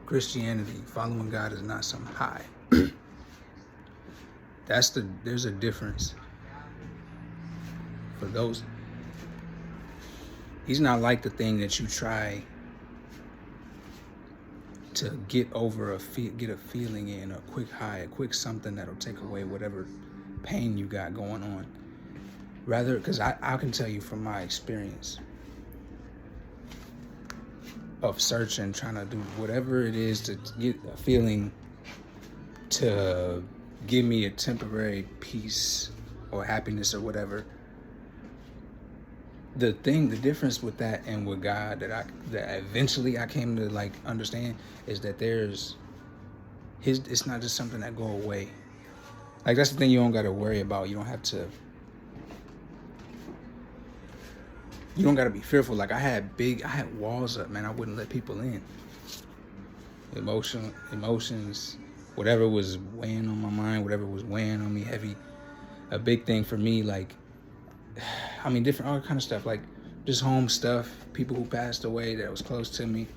Christianity, following God is not some high. There's a difference for those. He's not like the thing that you try to get over get a feeling in, a quick high, a quick something that'll take away whatever pain you got going on. Rather, because I can tell you from my experience of searching, trying to do whatever it is to get a feeling to give me a temporary peace or happiness or whatever. The difference with that and with God that eventually I came to like understand is that it's not just something that go away. Like that's the thing you don't got to worry about. You don't got to be fearful. Like I had walls up, man. I wouldn't let people in. Emotions, whatever was weighing on my mind, whatever was weighing on me heavy. A big thing for me, like, I mean, different, all kind of stuff, like just home stuff, people who passed away that was close to me.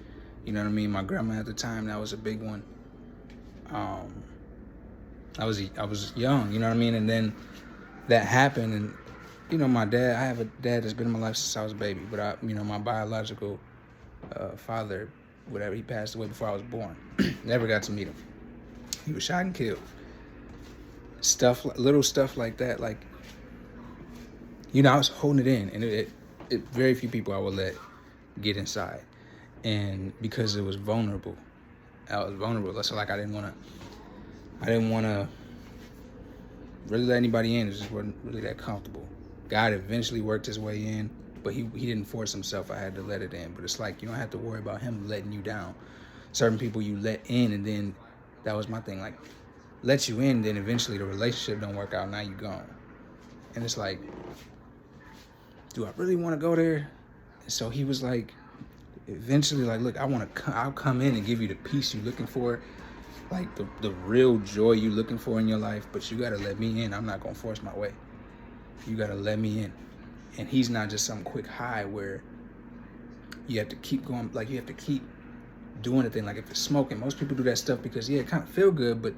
You know what I mean? My grandma at the time, that was a big one. I was young, you know what I mean? And then that happened, and you know, my dad, I have a dad that's been in my life since I was a baby, but my biological father, whatever, he passed away before I was born. Never got to meet him. He was shot and killed. Little stuff like that, like, you know, I was holding it in, and it very few people I would let get inside, and because it was vulnerable, So like I didn't want to really let anybody in. It just wasn't really that comfortable. God eventually worked his way in, but he didn't force himself. I had to let it in. But it's like you don't have to worry about him letting you down. Certain people you let in, and then that was my thing. Like, let you in, then eventually the relationship don't work out. Now you gone, and it's like, do I really want to go there? And so he was like, eventually, like, look, I'll come in and give you the peace you're looking for, like the real joy you're looking for in your life, but you got to let me in. I'm not going to force my way. You got to let me in. And he's not just some quick high where you have to keep going, like you have to keep doing the thing. Like if it's smoking, most people do that stuff because, yeah, it kind of feel good, but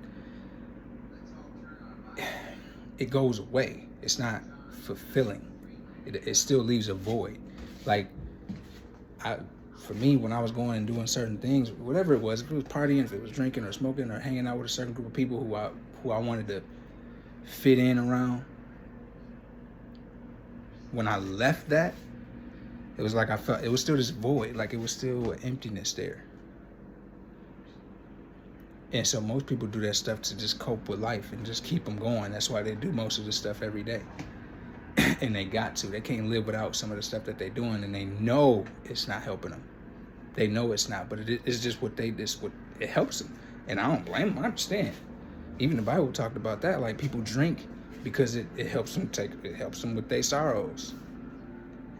it goes away. It's not fulfilling. It still leaves a void. Like, for me, when I was going and doing certain things, whatever it was, if it was partying, if it was drinking or smoking or hanging out with a certain group of people who I wanted to fit in around, when I left that, it was like I felt, it was still this void, like it was still an emptiness there. And so most people do that stuff to just cope with life and just keep them going. That's why they do most of this stuff every day. And they got to. They can't live without some of the stuff that they're doing, and they know it's not helping them. They know it's not, but it's just what it helps them. And I don't blame them. I understand. Even the Bible talked about that. Like, people drink because it helps them with their sorrows.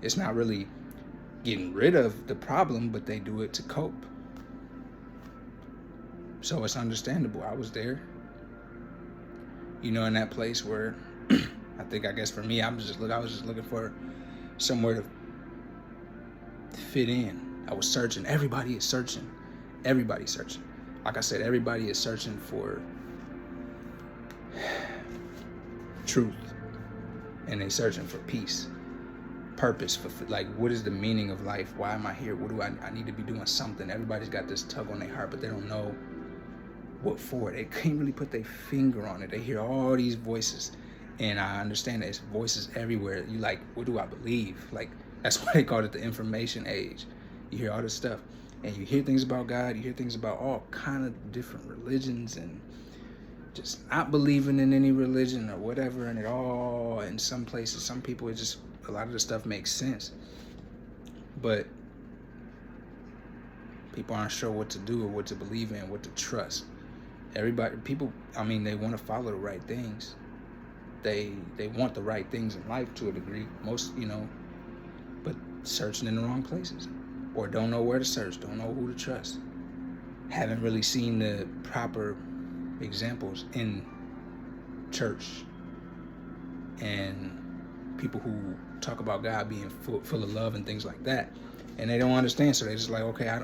It's not really getting rid of the problem, but they do it to cope. So it's understandable. I was there, in that place where I guess for me, I was just looking for somewhere to fit in. I was searching. Everybody's searching. Like I said, everybody is searching for truth, and they're searching for peace, purpose, for like, what is the meaning of life? Why am I here? What do I need to be doing something? Everybody's got this tug on their heart, but they don't know what for. They can't really put their finger on it. They hear all these voices. And I understand that it's voices everywhere. You like, what do I believe? Like, that's why they call it the information age. You hear all this stuff, and you hear things about God. You hear things about all kind of different religions, and just not believing in any religion or whatever. And it all, in some places, some people, it just, a lot of the stuff makes sense. But people aren't sure what to do or what to believe in, what to trust. People, they want to follow the right things. They want the right things in life to a degree, most, but searching in the wrong places, or don't know where to search, don't know who to trust, haven't really seen the proper examples in church and people who talk about God being full of love and things like that, and they don't understand, so they're just like, okay,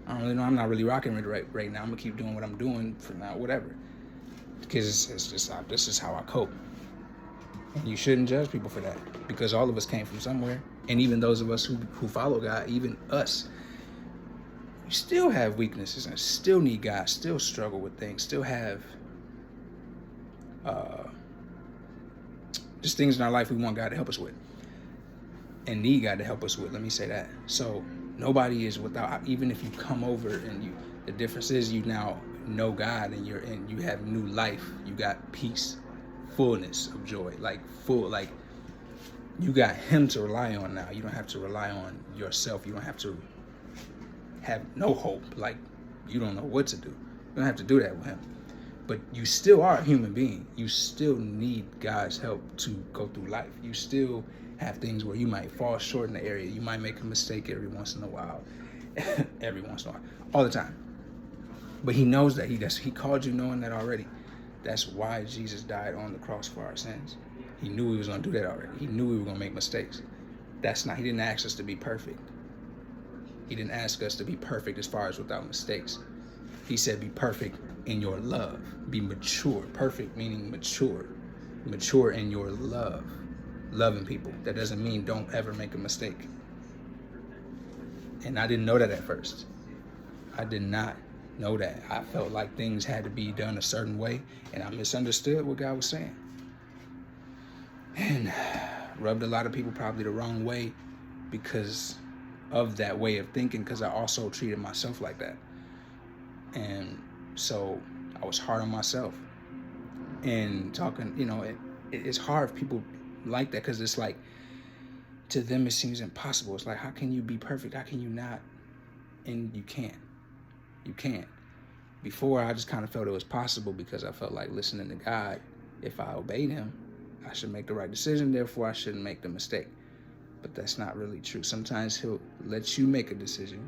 I don't really know. I'm not really rocking with it right now. I'm gonna keep doing what I'm doing for now, whatever. Because it's just this is how I cope. And you shouldn't judge people for that, because all of us came from somewhere. And even those of us who follow God, even us, we still have weaknesses and still need God, still struggle with things, still have just things in our life we want God to help us with and need God to help us with. Let me say that. So nobody is without, even if you come over and the difference is you now know God and you have new life. You got peace, fullness of joy, like you got him to rely on now. You don't have to rely on yourself. You don't have to have no hope. Like you don't know what to do. You don't have to do that with him. But you still are a human being. You still need God's help to go through life. You still have things where you might fall short in the area. You might make a mistake every once in a while. Every once in a while. All the time. But he knows that. He called you knowing that already. That's why Jesus died on the cross for our sins. He knew he was going to do that already. He knew we were going to make mistakes. He didn't ask us to be perfect. He didn't ask us to be perfect as far as without mistakes. He said be perfect in your love. Be mature. Perfect meaning mature. Mature in your love. Loving people. That doesn't mean don't ever make a mistake. And I didn't know that at first. I did not know that. I felt like things had to be done a certain way, and I misunderstood what God was saying. And rubbed a lot of people probably the wrong way because of that way of thinking, because I also treated myself like that. And so I was hard on myself. And talking, it's hard if people like that, because it's like, to them it seems impossible. It's like, how can you be perfect? How can you not? And you can't. You can't. Before, I just kind of felt it was possible because I felt like listening to God, if I obeyed him, I should make the right decision, therefore I shouldn't make the mistake. But that's not really true. Sometimes he'll let you make a decision.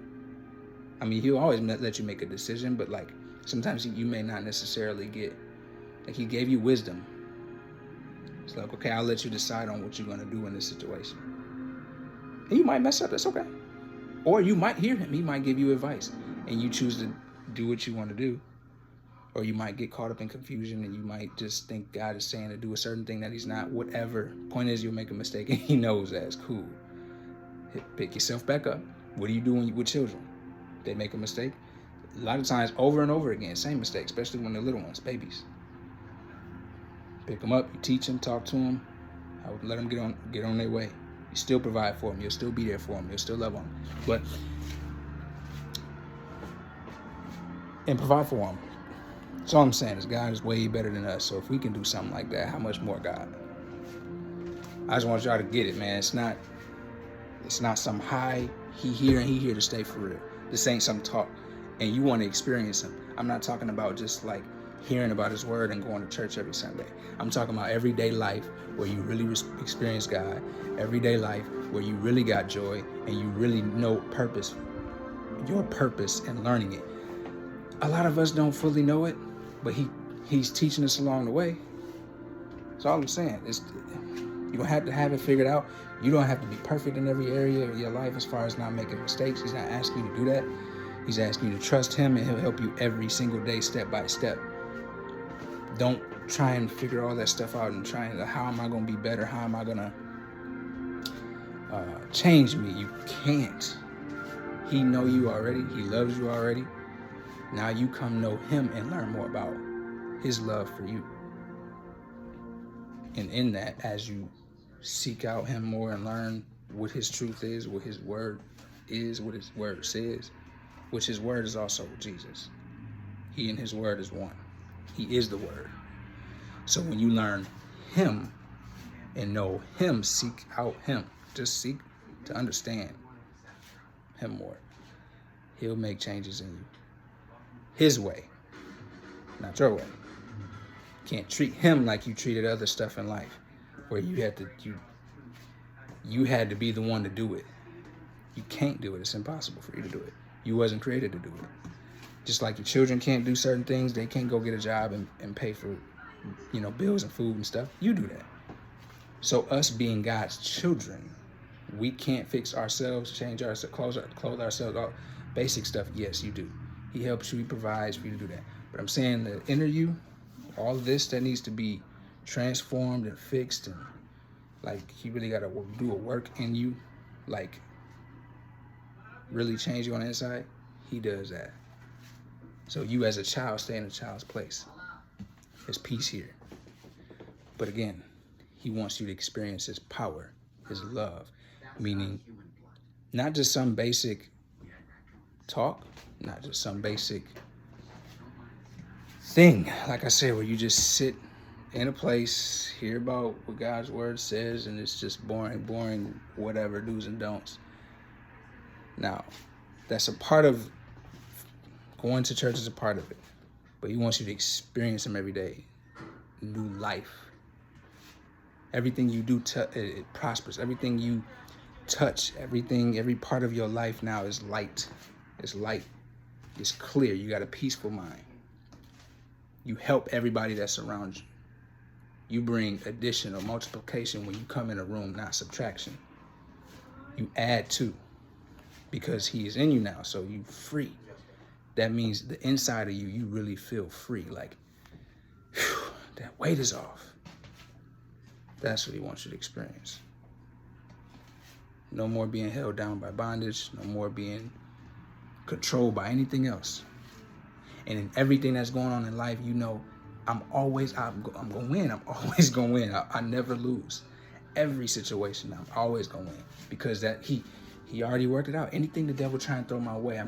I mean, he'll always let you make a decision, but like sometimes you may not necessarily get, like he gave you wisdom. It's like, okay, I'll let you decide on what you're going to do in this situation. And you might mess up, that's okay. Or you might hear him, he might give you advice, and you choose to do what you want to do. Or you might get caught up in confusion and you might just think God is saying to do a certain thing that he's not, whatever. Point is, you'll make a mistake and he knows that. It's cool. Pick yourself back up. What are you doing with children? They make a mistake. A lot of times, over and over again, same mistake, especially when they're little ones, babies. Pick them up, you teach them, talk to them, let them get on their way. You still provide for them. You'll still be there for them. You'll still love them. And provide for them. That's all I'm saying is God is way better than us. So if we can do something like that, how much more God? I just want y'all to get it, man. It's not some high, he here to stay for real. This ain't some talk. And you want to experience him. I'm not talking about just like hearing about his word and going to church every Sunday. I'm talking about everyday life where you really experience God. Everyday life where you really got joy and you really know purpose, your purpose, and learning it. A lot of us don't fully know it, but he's teaching us along the way. That's all I'm saying. You don't have to have it figured out. You don't have to be perfect in every area of your life as far as not making mistakes. He's not asking you to do that. He's asking you to trust him, and he'll help you every single day, step by step. Don't try and figure all that stuff out and try and, how am I going to be better? How am I going to change me? You can't. He know you already. He loves you already. Now you come know him and learn more about his love for you. And in that, as you seek out him more and learn what his truth is, what his word is, what his word says, which his word is also Jesus. He and his word is one. He is the word. So when you learn him and know him, seek out him. Just seek to understand him more. He'll make changes in you. His way, not your way. You can't treat him like you treated other stuff in life, where you had to be the one to do it. You can't do it. It's impossible for you to do it. You wasn't created to do it. Just like your children can't do certain things, they can't go get a job and pay for, bills and food and stuff. You do that. So us being God's children, we can't fix ourselves, change ourselves, clothe ourselves up. Basic stuff, yes, you do. He helps you, he provides for you to do that. But I'm saying the inner you, all of this that needs to be transformed and fixed, and like he really got to do a work in you, like really change you on the inside. He does that. So you as a child stay in a child's place. There's peace here. But again, he wants you to experience his power, his love, meaning not just some basic talk, not just some basic thing, like I said, where you just sit in a place, hear about what God's word says, and it's just boring, whatever, do's and don'ts. Now, that's a part of going to church, is a part of it, but he wants you to experience him every day. New life. Everything you do, it prospers. Everything you touch, every part of your life now is light. It's light. It's clear. You got a peaceful mind. You help everybody that surrounds you. You bring addition or multiplication when you come in a room, not subtraction. You add to, because he is in you now, so you free. That means the inside of you, you really feel free. Like, whew, that weight is off. That's what he wants you to experience. No more being held down by bondage. No more being controlled by anything else. And in everything that's going on in life, you know, I'm going to win. I'm always going to win. I never lose. Every situation, I'm always going to win. Because that he already worked it out. Anything the devil trying to throw my way,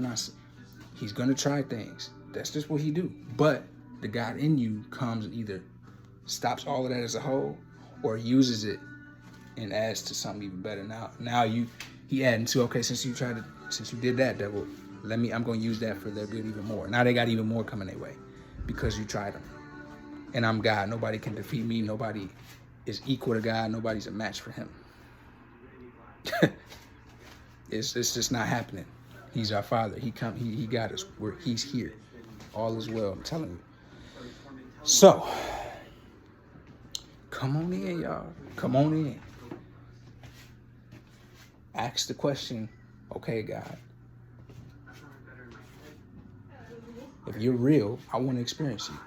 he's going to try things. That's just what he do. But the God in you comes and either stops all of that as a whole, or uses it and adds to something even better. Now he adding to, okay, since you did that, devil, I'm going to use that for their good even more. Now they got even more coming their way because you tried them. And I'm God. Nobody can defeat me. Nobody is equal to God. Nobody's a match for him. It's just not happening. He's our Father. He got us. He's here. All is well, I'm telling you. So, come on in, y'all. Come on in. Ask the question, okay, God, if you're real, I want to experience you.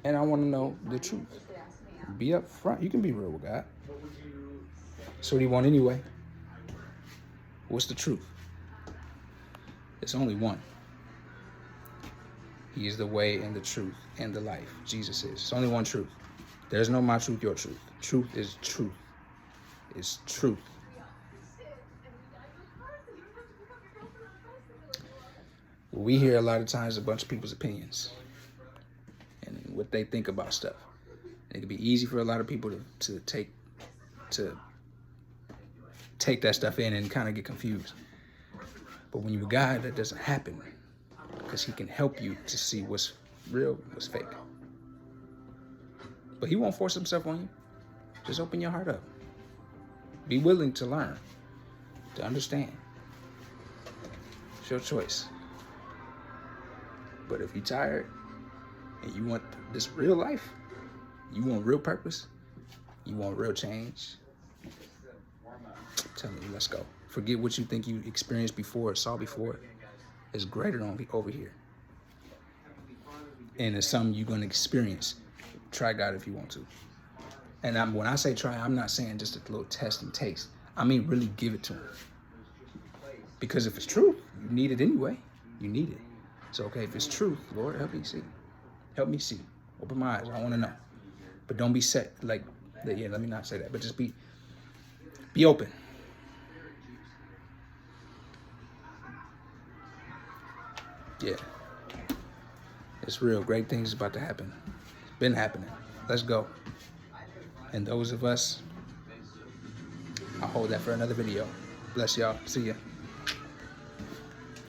And I want to know the truth. Be up front. You can be real with God. So what do you want anyway? What's the truth? It's only one. He is the way and the truth and the life. Jesus is. It's only one truth. There's no my truth, your truth. Truth is truth. It's truth. We hear a lot of times a bunch of people's opinions and what they think about stuff. And it can be easy for a lot of people to take that stuff in and kind of get confused. But when you're a guy, that doesn't happen, because he can help you to see what's real, what's fake. But he won't force himself on you. Just open your heart up. Be willing to learn, to understand. It's your choice. But if you're tired and you want this real life, you want real purpose, you want real change, tell me, let's go. Forget what you think you experienced before or saw before. It's greater over here. And it's something you're going to experience. Try God if you want to. And when I say try, I'm not saying just a little test and taste. I mean really give it to him. Because if it's truth, you need it anyway. You need it. So, okay, if it's truth, Lord, help me see. Help me see. Open my eyes. I want to know. But don't be set like, yeah, let me not say that. But just be open. Yeah. It's real. Great things about to happen. It's been happening. Let's go. And those of us, I'll hold that for another video. Bless y'all. See ya.